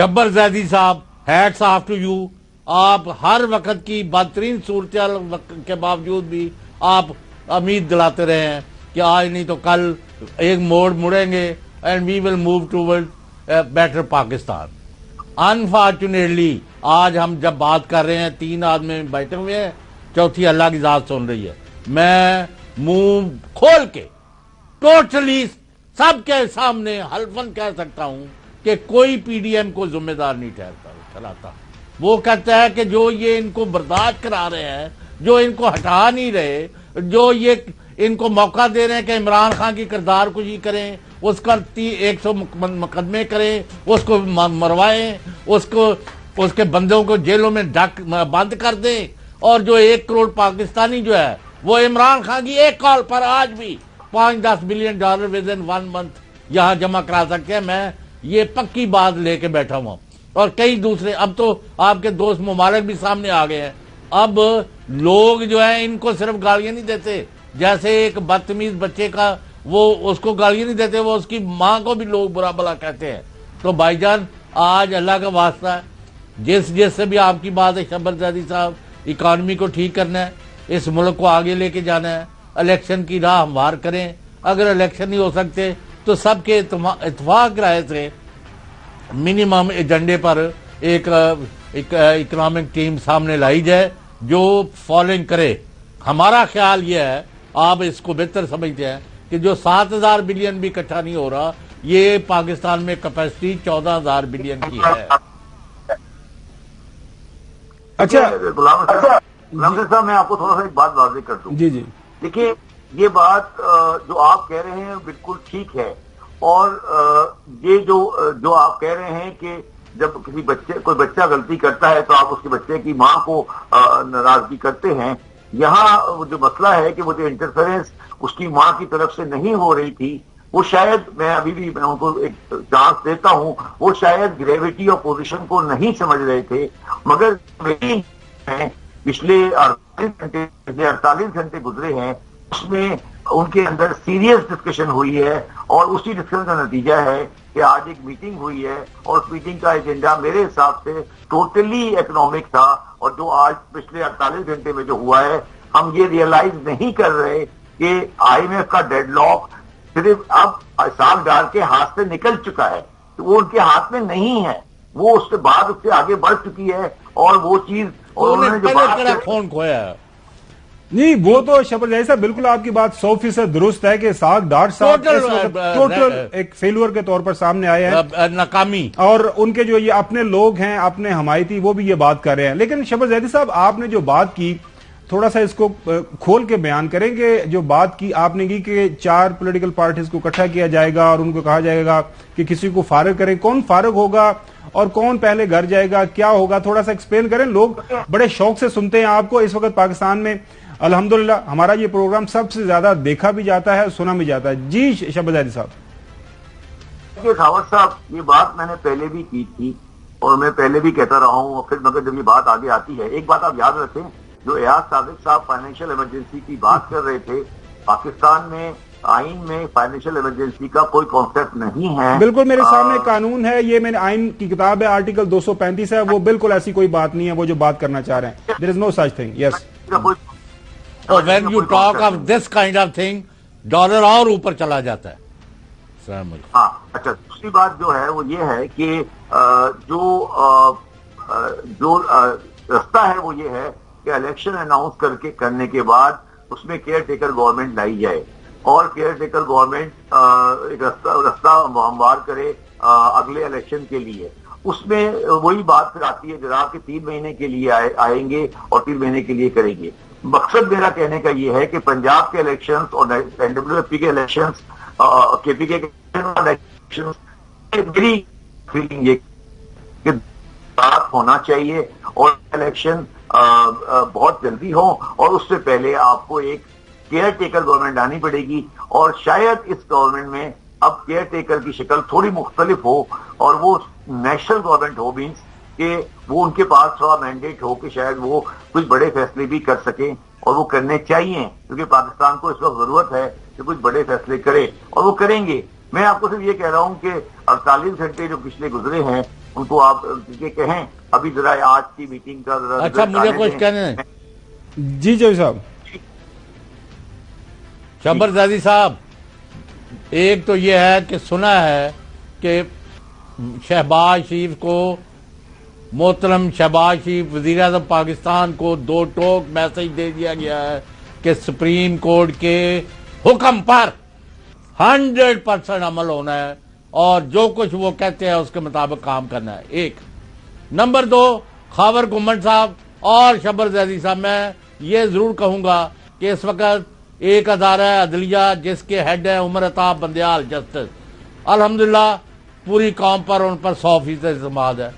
شبر زیدی صاحب hats of two you. آپ ہر وقت کی بدترین صورتحال کے باوجود بھی آپ امید دلاتے رہے ہیں کہ آج نہیں تو کل ایک موڑ مڑیں گے and we will move toward better Pakistan. Unfortunately آج ہم جب بات کر رہے ہیں 3 آدمی بیٹھے ہوئے ہیں, چوتھی اللہ کی ذات سن رہی ہے. میں منہ کھول کے ٹوٹلی سب کے سامنے حلفاً کہہ سکتا ہوں کہ کوئی پی ڈی ایم کو ذمہ دار نہیں ٹھہراتا. وہ کہتا ہے کہ جو یہ ان کو برداشت کرا رہے ہیں, جو ان کو ہٹا نہیں رہے, جو یہ ان کو موقع دے رہے ہیں کہ عمران خان کی کردار کشی کریں, اس کا 100 مقدمے کریں, اس کو مروائیں, اس کے بندوں کو جیلوں میں بند کر دیں, اور جو 1 کروڑ پاکستانی جو ہے وہ عمران خان کی ایک کال پر آج بھی $5-10 بلین ود ان 1 منتھ یہاں جمع کرا سکتے ہیں. میں یہ پکی بات لے کے بیٹھا ہوں, اور کئی دوسرے, اب تو آپ کے دوست ممالک بھی سامنے آ گئے ہیں. اب لوگ جو ہیں ان کو صرف گالیاں نہیں دیتے, جیسے ایک بدتمیز بچے کا وہ اس کو گالیاں نہیں دیتے, وہ اس کی ماں کو بھی لوگ برا بلا کہتے ہیں. تو بھائی جان آج اللہ کا واسطہ ہے, جس سے بھی آپ کی بات ہے شبر زیدی صاحب, اکانومی کو ٹھیک کرنا ہے, اس ملک کو آگے لے کے جانا ہے, الیکشن کی راہ ہموار کریں. اگر الیکشن نہیں ہو سکتے تو سب کے اتفاق رائے سے منیمم ایجنڈے پر ایک اکنامک ٹیم سامنے لائی جائے جو فالوئنگ کرے. ہمارا خیال یہ ہے, آپ اس کو بہتر سمجھتے ہیں, کہ جو 7,000 بلین بھی اکٹھا نہیں ہو رہا, یہ پاکستان میں کیپیسٹی 14,000 بلین کی ہے. اچھا غلام صاحب, میں آپ کو تھوڑا سا ایک بات واضح کر دوں. جی جی دیکھیے, یہ بات جو آپ کہہ رہے ہیں بالکل ٹھیک ہے, اور یہ جو آپ کہہ رہے ہیں کہ جب کوئی بچہ غلطی کرتا ہے تو آپ اس کے بچے کی ماں کو ناراضگی کرتے ہیں. یہاں جو مسئلہ ہے کہ وہ جو انٹرفیرنس اس کی ماں کی طرف سے نہیں ہو رہی تھی, وہ شاید, میں ابھی بھی میں ان کو ایک چانس دیتا ہوں, وہ شاید گریویٹی اور پوزیشن کو نہیں سمجھ رہے تھے. مگر پچھلے 48 گھنٹے گزرے ہیں, اس میں ان کے اندر سیریس ڈسکشن ہوئی ہے, اور اسی ڈسکشن کا نتیجہ ہے کہ آج ایک میٹنگ ہوئی ہے, اور اس میٹنگ کا ایجنڈا میرے حساب سے ٹوٹلی اکنامک تھا. اور جو آج پچھلے 48 گھنٹے میں جو ہوا ہے, ہم یہ ریئلائز نہیں کر رہے کہ IMF کا ڈیڈ لاک صرف اب سال ڈال کے ہاتھ سے نکل چکا ہے, تو وہ ان کے ہاتھ میں نہیں ہے, وہ اس کے بعد اس سے آگے بڑھ چکی ہے. اور وہ چیز, اور انہوں نے جو بات فون کھویا ہے, نہیں وہ تو شبر زیدی صاحب بالکل آپ کی بات 100% درست ہے کہ ساکھ ڈاٹ صاحب ٹوٹل ایک فیلور کے طور پر سامنے آئے ہیں, ناکامی, اور ان کے جو یہ اپنے لوگ ہیں, اپنے حمایتی, وہ بھی یہ بات کر رہے ہیں. لیکن شبر زیدی صاحب آپ نے جو بات کی تھوڑا سا اس کو کھول کے بیان کریں کہ جو بات کی آپ نے کی کہ 4 پولیٹیکل پارٹیز کو اکٹھا کیا جائے گا اور ان کو کہا جائے گا کہ کسی کو فارغ کریں. کون فارغ ہوگا اور کون پہلے گھر جائے گا, کیا ہوگا, تھوڑا سا ایکسپلین کریں. لوگ بڑے شوق سے سنتے ہیں آپ کو. اس وقت پاکستان میں الحمدللہ ہمارا یہ پروگرام سب سے زیادہ دیکھا بھی جاتا ہے, سنا بھی جاتا ہے. جی شبر زیدی صاحب. خاور صاحب, یہ بات میں نے پہلے بھی کی تھی, اور میں پہلے بھی کہتا رہا ہوں, اور پھر مگر جب یہ بات آگے آتی ہے, ایک بات آپ یاد رکھیں, جو ایاز صادق صاحب فائنینشیل ایمرجنسی کی بات کر رہے تھے, پاکستان میں آئین میں فائنینشیل ایمرجنسی کا کوئی کانسیپٹ نہیں ہے. بالکل میرے سامنے قانون ہے, یہ میں نے آئین کی کتاب ہے, آرٹیکل 235 ہے, وہ بالکل ایسی کوئی بات نہیں ہے وہ جو بات کرنا چاہ رہے ہیں. There is no such thing. Yes. when you talk of this kind of thing, dollar اور اوپر چلا جاتا ہے. السلام علیکم. ہاں اچھا, دوسری بات جو ہے وہ یہ ہے کہ جو رستہ ہے وہ یہ ہے کہ الیکشن اناؤنس کرنے کے بعد اس میں کیئر ٹیکر گورنمنٹ لائی جائے, اور کیئر ٹیکر گورنمنٹ ایک رستہ ہموار کرے اگلے الیکشن کے لیے. اس میں وہی بات پھر آتی ہے جناب کہ 3 مہینے کے لیے آئیں گے اور 3 مہینے کے لیے کریں گے. مقصد میرا کہنے کا یہ ہے کہ پنجاب کے الیکشنز اور NWFP کے الیکشنز, KPK کے الیکشنز, میری فیلنگ یہ کہ بات ہونا چاہیے اور الیکشن بہت جلدی ہو, اور اس سے پہلے آپ کو ایک کیئر ٹیکر گورنمنٹ آنی پڑے گی. اور شاید اس گورنمنٹ میں اب کیئر ٹیکر کی شکل تھوڑی مختلف ہو, اور وہ نیشنل گورنمنٹ ہو, مینس کہ وہ ان کے پاس تھوڑا مینڈیٹ ہو کہ شاید وہ کچھ بڑے فیصلے بھی کر سکیں, اور وہ کرنے چاہیے, کیونکہ پاکستان کو اس وقت ضرورت ہے کہ کچھ بڑے فیصلے کرے, اور وہ کریں گے. میں آپ کو صرف یہ کہہ رہا ہوں کہ 48 گھنٹے جو پچھلے گزرے ہیں ان کو آپ یہ کہیں ابھی ذرا آج کی میٹنگ کا ذرا اچھا مجھے کچھ کہنے ہیں جی چوہدری صاحب. شبر زیدی صاحب، ایک تو یہ ہے کہ سنا ہے کہ شہباز شریف کو، محترم شہباز شریف وزیر اعظم پاکستان کو 2 ٹوک میسج دے دیا گیا ہے کہ سپریم کورٹ کے حکم پر 100% عمل ہونا ہے اور جو کچھ وہ کہتے ہیں اس کے مطابق کام کرنا ہے. ایک نمبر 2، خاور گمن صاحب اور شبر زیدی صاحب، میں یہ ضرور کہوں گا کہ اس وقت ایک ادارہ عدلیہ جس کے ہیڈ ہیں عمر عطا بندیال جسٹس، الحمدللہ پوری قوم پر ان پر 100% اعتماد ہے.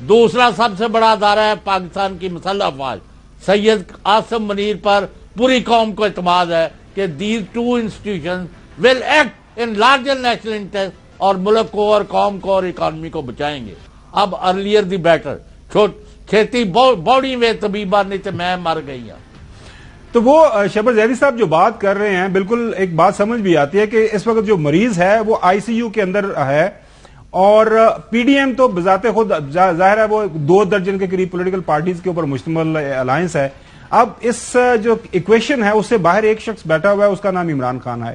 دوسرا سب سے بڑا ادارہ ہے پاکستان کی مسلح افواج، سید عاصم منیر پر پوری قوم کو اعتماد ہے کہ these 2 institutions will act in larger national interest اور ملک کو اور قوم کو اور اکانومی کو بچائیں گے. اب ارلیئر دی بیٹر، چھیتی بوڑی میں طبیبہ نہیں تو میں مر گئی ہوں. تو وہ شبر زیدی صاحب جو بات کر رہے ہیں بالکل ایک بات سمجھ بھی آتی ہے کہ اس وقت جو مریض ہے وہ ICU کے اندر ہے اور پی ڈی ایم تو بذات خود ظاہر ہے وہ 2 درجن کے قریب پولیٹیکل پارٹیز کے اوپر مشتمل الائنس ہے. اب اس جو ایکویشن ہے اس سے باہر ایک شخص بیٹھا ہوا ہے، اس کا نام عمران خان ہے.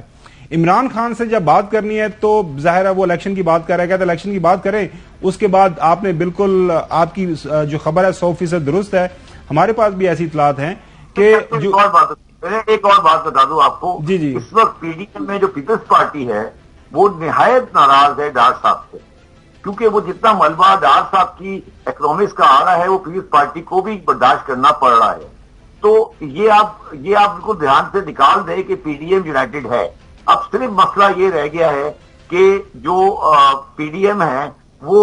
عمران خان سے جب بات کرنی ہے تو ظاہر ہے وہ الیکشن کی بات کر رہا ہے، کہتے ہیں الیکشن کی بات کریں. اس کے بعد آپ نے بالکل آپ کی جو خبر ہے 100% درست ہے. ہمارے پاس بھی ایسی اطلاعات ہیں کہ ایک اور بات بتا دوں آپ کو. جی اس وقت پی ڈی ایم میں جو پیپلز پارٹی ہے وہ نہایت ناراض ہے ڈار صاحب سے، کیونکہ وہ جتنا ملبہ ڈار صاحب کی اکنامکس کا آ رہا ہے وہ پیپلز پارٹی کو بھی برداشت کرنا پڑ رہا ہے. تو یہ آپ بالکل دھیان سے نکال دیں کہ پی ڈی ایم یونائٹڈ ہے. اب صرف مسئلہ یہ رہ گیا ہے کہ جو پی ڈی ایم ہے وہ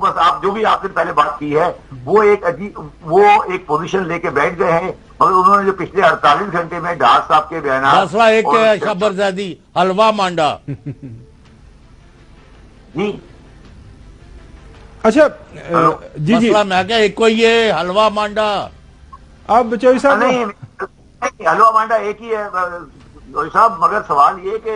بس آپ جو بھی آپ نے پہلے بات کی ہے وہ ایک پوزیشن لے کے بیٹھ گئے ہیں، مگر انہوں نے جو پچھلے 48 گھنٹے میں ڈار صاحب کے بیانات، مسئلہ ایک ہے شبر زیدی، حلوہ مانڈا. جی اچھا جی مسئلہ میں کیا ایک کوئی ہے حلوہ مانڈا. اب چوہدری صاحب نہیں حلوہ مانڈا ایک ہی ہے صاحب، مگر سوال یہ کہ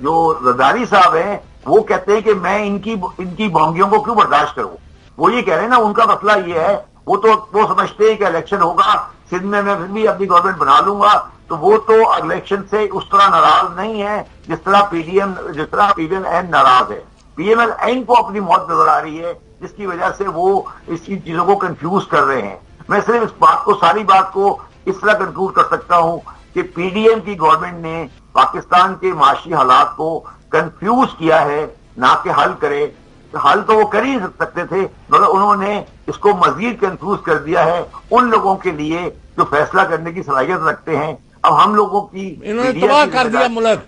جو زرداری صاحب ہیں وہ کہتے ہیں کہ میں ان کی بونگیوں کو کیوں برداشت کروں. وہ یہ کہہ رہے ہیں نا، ان کا مسئلہ یہ ہے، وہ سمجھتے ہیں کہ الیکشن ہوگا سندھ میں پھر بھی اپنی گورنمنٹ بنا لوں گا. تو وہ تو الیکشن سے اس طرح ناراض نہیں ہے جس طرح پی ڈی ایم این ناراض ہے. پی ایم ایل این کو اپنی موت نظر آ رہی ہے جس کی وجہ سے وہ اس کی چیزوں کو کنفیوز کر رہے ہیں. میں صرف اس ساری بات کو اس طرح کنکلوڈ کر سکتا ہوں کہ پی ڈی ایم کی گورنمنٹ نے پاکستان کے معاشی حالات کو کنفیوز کیا ہے، نہ کہ حل کرے. حل تو وہ کر ہی سکتے تھے مگر انہوں نے اس کو مزید کنفیوز کر دیا ہے ان لوگوں کے لیے جو فیصلہ کرنے کی صلاحیت رکھتے ہیں. اب ہم لوگوں کی انہوں نے تباہ کر دیا ملک.